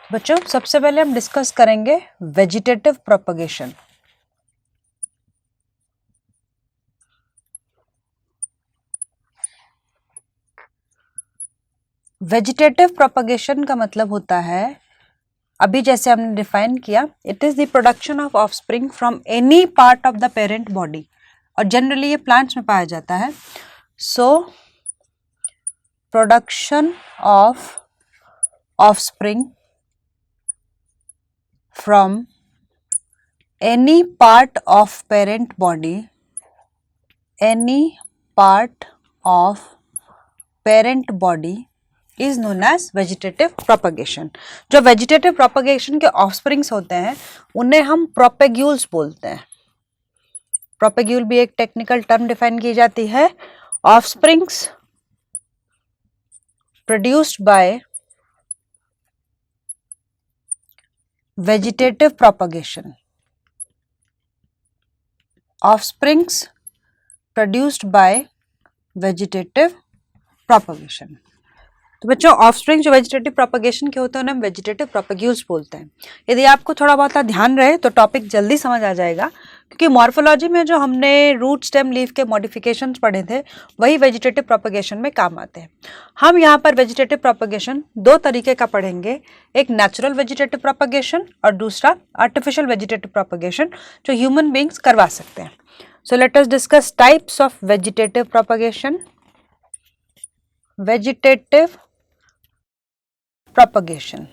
बच्चों सबसे पहले हम डिस्कस करेंगे वेजिटेटिव प्रोपगेशन। वेजिटेटिव प्रोपगेशन का मतलब होता है, अभी जैसे हमने डिफाइन किया, it is the production of offspring from any part of the parent body, और जनरली ये प्लांट्स में पाया जाता है। So production of offspring from any part of parent body, any part of parent body is known as vegetative propagation। जो vegetative propagation के offsprings होते हैं उन्हें हम propagules बोलते हैं। propagule भी एक टेक्निकल टर्म डिफाइन की जाती है। offsprings produced by vegetative propagation, offsprings produced by vegetative propagation। तो बच्चों ऑफस्प्रिंग जो वेजिटेटिव प्रोपगेशन के होते हैं उन्हें हम वेजिटेटिव प्रोपग्यूल्स बोलते हैं। यदि आपको थोड़ा बहुत ध्यान रहे तो टॉपिक जल्दी समझ आ जाएगा, क्योंकि मॉर्फोलॉजी में जो हमने रूट स्टेम लीफ के मॉडिफिकेशंस पढ़े थे वही वेजिटेटिव प्रोपगेशन में काम आते हैं। हम यहाँ पर वेजिटेटिव प्रोपगेशन दो तरीके का पढ़ेंगे, एक नेचुरल वेजिटेटिव प्रोपगेशन और दूसरा आर्टिफिशियल वेजिटेटिव प्रोपगेशन जो ह्यूमन बींग्स करवा सकते हैं। So let us discuss types of vegetative propagation. Vegetative propagation,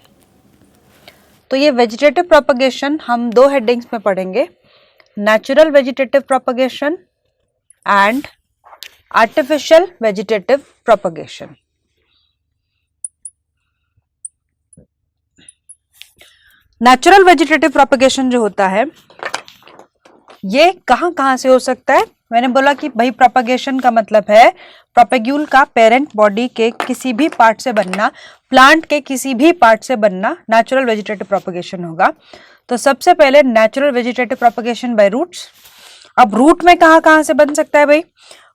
तो ये वेजिटेटिव प्रोपगेशन हम दो हेडिंग्स में पढ़ेंगे, natural vegetative propagation and artificial vegetative propagation. Natural vegetative propagation जो होता है ये कहां से हो सकता है। मैंने बोला कि भाई प्रोपगेशन का मतलब है प्रोपेग्यूल का पेरेंट बॉडी के किसी भी पार्ट से बनना, प्लांट के किसी भी पार्ट से बनना नेचुरल वेजिटेटिव प्रोपगेशन होगा। तो सबसे पहले natural vegetative propagation by roots. अब रूट में कहां से बन सकता है भाई?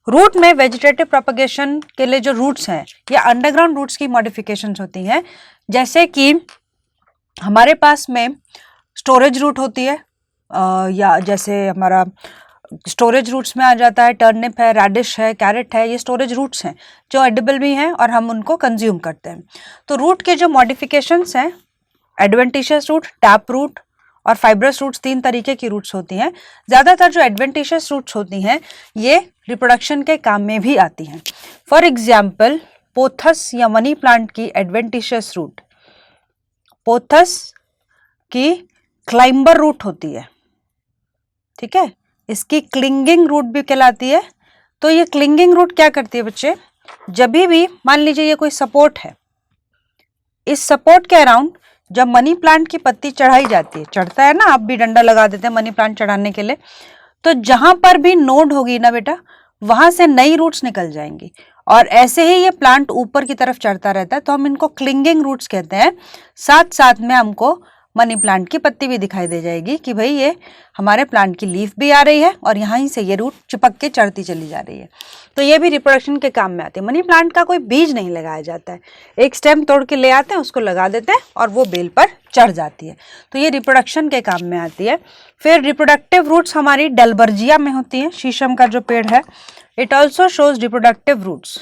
रूट में वेजिटेटिव प्रोपगेशन के लिए जो रूट्स हैं या अंडरग्राउंड रूट्स की मॉडिफिकेशंस होती हैं, जैसे कि हमारे पास में स्टोरेज रूट होती है, या जैसे हमारा स्टोरेज रूट्स में आ जाता है, टर्निप है, रेडिश है, कैरेट है, ये स्टोरेज रूट्स हैं जो एडिबल भी हैं और हम उनको कंज्यूम करते हैं। तो रूट के जो मॉडिफिकेशंस हैं, एडवेंटिशियस रूट, टैप रूट और फाइब्रस रूट्स, तीन तरीके की रूट्स होती हैं। ज़्यादातर जो एडवेंटिशियस रूट्स होती हैं ये रिप्रोडक्शन के काम में भी आती हैं। फॉर एग्जाम्पल पोथस या मनी प्लांट की एडवेंटिशियस रूट, पोथस की क्लाइंबर रूट होती है, ठीक है, इसकी क्लिंगिंग रूट भी कहलाती है। तो ये क्लिंगिंग रूट क्या करती है बच्चे, जब भी मान लीजिए ये कोई सपोर्ट है, इस सपोर्ट के अराउंड जब मनी प्लांट की पत्ती चढ़ाई जाती है, चढ़ता है ना, आप भी डंडा लगा देते हैं मनी प्लांट चढ़ाने के लिए, तो जहां पर भी नोड होगी ना बेटा, वहां से नई रूट्स निकल जाएंगी और ऐसे ही ये प्लांट ऊपर की तरफ चढ़ता रहता है। तो हम इनको क्लिंगिंग रूट्स कहते हैं। साथ साथ में हमको मनी प्लांट की पत्ती भी दिखाई दे जाएगी कि भाई ये हमारे प्लांट की लीफ भी आ रही है और यहाँ से ये रूट चिपक के चढ़ती चली जा रही है। तो ये भी रिप्रोडक्शन के काम में आती है। मनी प्लांट का कोई बीज नहीं लगाया जाता है, एक स्टेम तोड़ के ले आते हैं, उसको लगा देते हैं और वो बेल पर चढ़ जाती है। तो ये रिप्रोडक्शन के काम में आती है। फिर रिप्रोडक्टिव रूट्स हमारी डेल्बर्जिया में होती है, शीशम का जो पेड़ है, it also shows reproductive roots.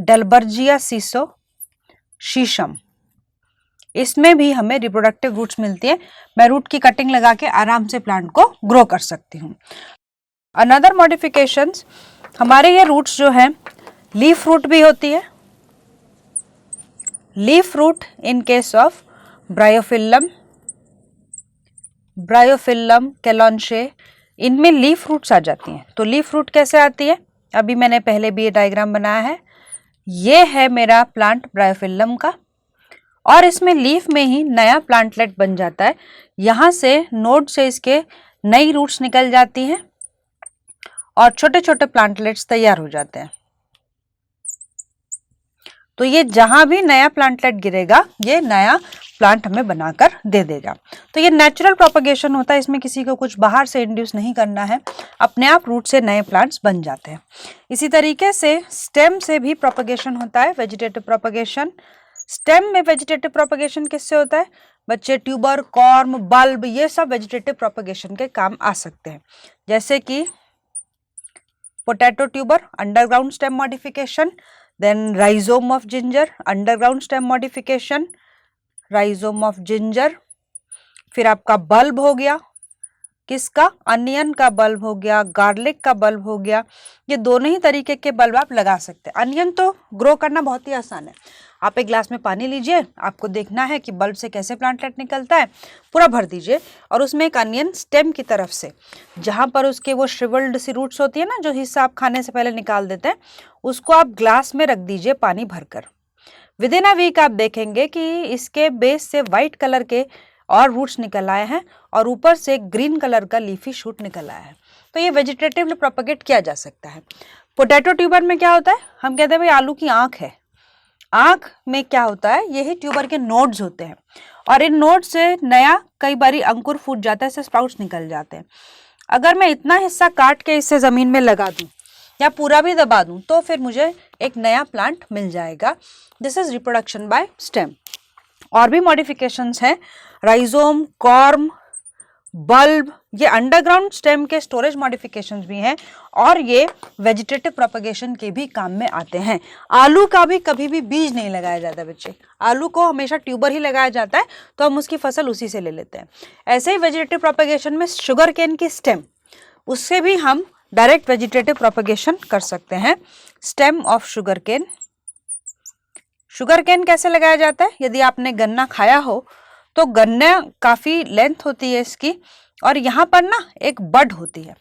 Dalbergia sissoo शीशम, इसमें भी हमें रिप्रोडक्टिव रूट्स मिलती है। मैं रूट की कटिंग लगा के आराम से प्लांट को ग्रो कर सकती हूँ। अनदर मॉडिफिकेशंस, हमारे ये रूट्स जो हैं, लीफ रूट भी होती है। Leaf root in case of Bryophyllum, Bryophyllum, Kalanchoe, इनमें लीफ रूट्स आ जाती हैं। तो लीफ रूट कैसे आती है, अभी मैंने पहले भी ये डायग्राम बनाया है। ये है मेरा प्लांट ब्रायोफिल्लम का, और इसमें लीफ में ही नया प्लांटलेट बन जाता है। यहाँ से नोड से इसके नई रूट्स निकल जाती हैं और छोटे छोटे प्लांटलेट्स तैयार हो जाते हैं। तो ये जहां भी नया प्लांटलेट गिरेगा ये नया प्लांट हमें बनाकर दे देगा। तो ये नेचुरल प्रोपगेशन होता है, इसमें किसी को कुछ बाहर से इंड्यूस नहीं करना है, अपने आप रूट से नए प्लांट्स बन जाते हैं। इसी तरीके से स्टेम से भी प्रोपगेशन होता है, वेजिटेटिव प्रोपगेशन। स्टेम में वेजिटेटिव प्रोपगेशन किससे होता है बच्चे? ट्यूबर, कॉर्म, बल्ब, ये सब वेजिटेटिव प्रोपगेशन के काम आ सकते हैं, जैसे कि potato tuber, underground stem modification, then rhizome of ginger, underground stem modification, rhizome of ginger. फिर आपका बल्ब हो गया, किसका? अनियन का बल्ब हो गया, गार्लिक का बल्ब हो गया। ये दोनों ही तरीके के बल्ब आप लगा सकते हैं। अनियन तो ग्रो करना बहुत ही आसान है। आप एक ग्लास में पानी लीजिए, आपको देखना है कि बल्ब से कैसे प्लांटलेट निकलता है, पूरा भर दीजिए और उसमें एक अनियन स्टेम की तरफ से, जहाँ पर उसके वो श्रिवल्ड सी रूट्स होती है ना, जो हिस्सा आप खाने से पहले निकाल देते हैं, उसको आप ग्लास में रख दीजिए पानी भरकर। विद इन अ वीक आप देखेंगे कि इसके बेस से वाइट कलर के और रूट्स निकल आए हैं और ऊपर से ग्रीन कलर का लीफी शूट निकल आया है। तो ये वेजिटेटिवली प्रोपगेट किया जा सकता है। पोटैटो ट्यूबर में क्या होता है? हम कहते हैं भाई आलू की आंख है। आंख में क्या होता है? यही ट्यूबर के नोड्स होते हैं और इन नोड से नया कई बारी अंकुर फूट जाता है, इससे स्प्राउट्स निकल जाते हैं। अगर मैं इतना हिस्सा काट के इसे जमीन में लगा दूं या पूरा भी दबा दूं तो फिर मुझे एक नया प्लांट मिल जाएगा। This is reproduction by stem. और भी मॉडिफिकेशंस हैं, राइजोम, कॉर्म, बल्ब, ये अंडरग्राउंड स्टेम के स्टोरेज मॉडिफिकेशंस भी हैं और ये वेजिटेटिव प्रोपगेशन के भी काम में आते हैं। आलू का भी कभी भी बीज नहीं लगाया जाता बच्चे, आलू को हमेशा ट्यूबर ही लगाया जाता है, तो हम उसकी फसल उसी से ले लेते हैं। ऐसे ही वेजिटेटिव प्रोपगेशन में शुगर केन की स्टेम, उससे भी हम डायरेक्ट वेजिटेटिव प्रोपगेशन कर सकते हैं। Stem of sugar cane. Sugar cane कैसे लगाया जाता है? यदि आपने गन्ना खाया हो तो गन्ना काफी लेंथ होती है इसकी और यहाँ पर ना एक बड होती है।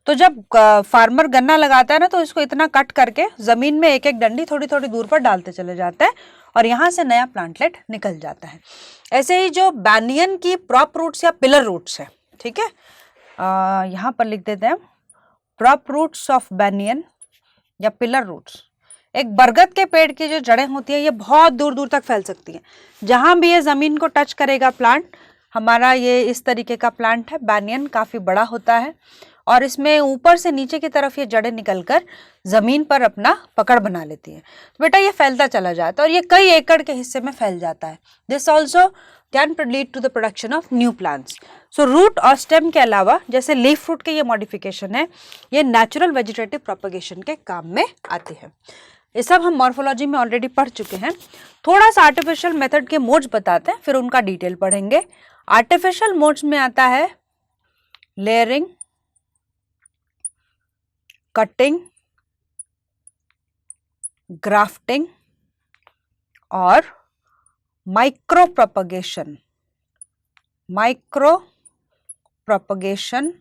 तो जब फार्मर गन्ना लगाता है ना, तो इसको इतना कट करके जमीन में एक एक डंडी थोड़ी थोड़ी दूर पर डालते चले जाते हैं और यहाँ से नया प्लांटलेट निकल जाता है। ऐसे ही जो बैनियन की प्रॉप रूट्स या पिलर रूट्स है, ठीक है, यहाँ पर लिख देते हैं प्रॉप रूट्स ऑफ बैनियन या पिलर रूट्स। एक बरगद के पेड़ की जो जड़ें होती हैं ये बहुत दूर दूर तक फैल सकती हैं। जहां भी ये जमीन को टच करेगा प्लांट, हमारा ये इस तरीके का प्लांट है। बैनियन काफी बड़ा होता है और इसमें ऊपर से नीचे की तरफ ये जड़ें निकलकर जमीन पर अपना पकड़ बना लेती है। तो बेटा ये फैलता चला जाता है और ये कई एकड़ के हिस्से में फैल जाता है। This also can lead to the production of new plants. So root और स्टेम के अलावा जैसे लीफ फ्रूट के ये मॉडिफिकेशन है, ये नेचुरल वेजिटेटिव प्रोपगेशन के काम में आते हैं। ये सब हम मॉर्फोलॉजी में ऑलरेडी पढ़ चुके हैं। थोड़ा सा आर्टिफिशियल मेथड के मोड्स बताते हैं, फिर उनका डिटेल पढ़ेंगे। आर्टिफिशियल मोड्स में आता है लेयरिंग, कटिंग, ग्राफ्टिंग और माइक्रो प्रोपगेशन। माइक्रो प्रोपगेशन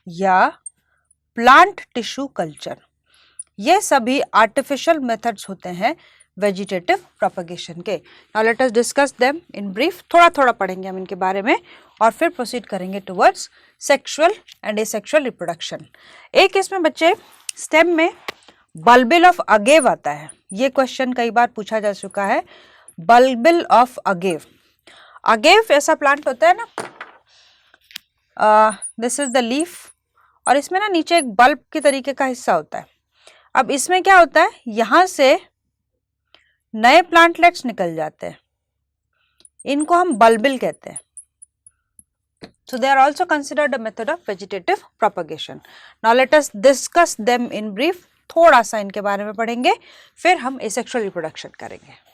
या प्लांट टिश्यू कल्चर, ये सभी आर्टिफिशियल मेथड्स होते हैं वेजिटेटिव प्रोपगेशन के। Now let us discuss them in brief. थोड़ा थोड़ा पढ़ेंगे हम इनके बारे में और फिर प्रोसीड करेंगे towards sexual and asexual reproduction. एक इसमें बच्चे स्टेम में बल्बिल ऑफ अगेव आता है। ये क्वेश्चन कई बार पूछा जा चुका है। बल्बिल ऑफ अगेव, अगेव ऐसा प्लांट होता है ना, दिस इज द लीफ और इसमें ना नीचे एक बल्ब के तरीके का हिस्सा होता है। अब इसमें क्या होता है, यहां से नए प्लांटलेट्स निकल जाते हैं, इनको हम बल्बिल कहते हैं। So they are also considered a method of vegetative propagation. Now let us discuss them in brief. थोड़ा सा इनके बारे में पढ़ेंगे, फिर हम asexual reproduction करेंगे।